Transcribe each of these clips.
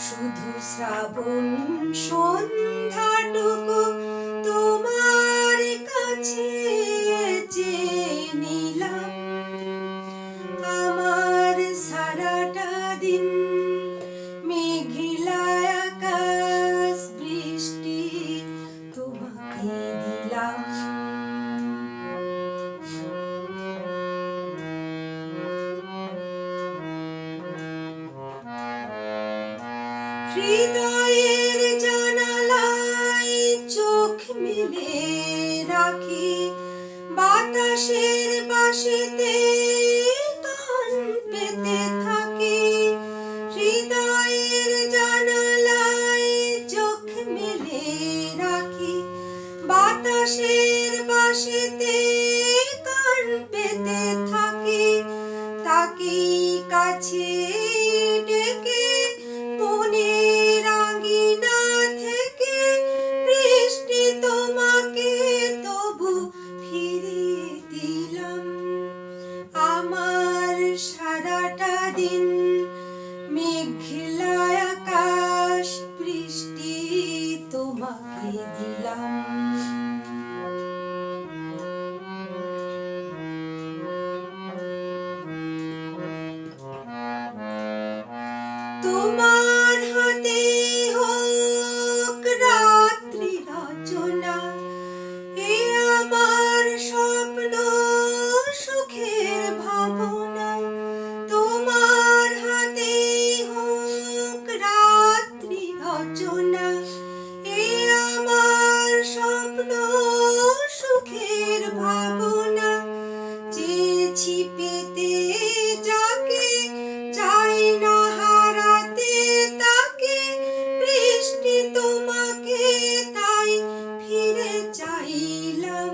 শুধু শ্রাবণ সন্ধ্যাটুকু তোমার কাছে চেয়ে নিলাম। আমার সারাটা দিন মেঘলা আকাশ, বৃষ্টি তোমাকে দিলাম। হৃদয়ের জানালায় চোখ মেলে রাখি, বাতাসের বাঁশিতে কান পেতে থাকি। হৃদয়ের জানালায় চোখ মেলে রাখি, বাতাসের বাঁশিতে কান পেতে থাকি। তাকি কাছে ডেকে মনের আঙিনা থেকে, বৃষ্টি তোমাকে তবু ফিরিয়ে দিলাম। আমার সারাটা দিন মেঘলা আকাশ, বৃষ্টি তোমাকে দিলাম। তোমার হাতে হোক রাত্রি রচনা, এ আমার স্বপ্ন সুখের ভাবনা। তোমার হাতে হোক রাত্রি রচনা, এ আমার স্বপ্ন সুখের ভাবনা। চেয়েছি পেতে যাকে, চাই না হারাতে তাকে, বৃষ্টি তোমাকে তাই ফিরে চাইলাম।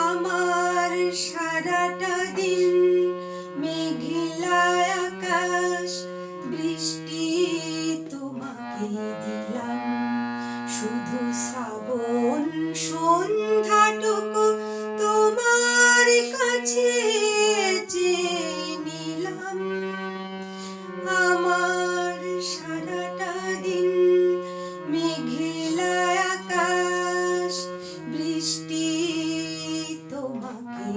আমার সারাটা দিন মেঘলা আকাশ, বৃষ্টি তোমাকে দিলাম। শুধু শ্রাবণ সন্ধ্যাটুকু তোমার কাছে চেয়ে নিলাম। আমার সারাটা দিন মেঘলা আকাশ, বৃষ্টি তোমাকে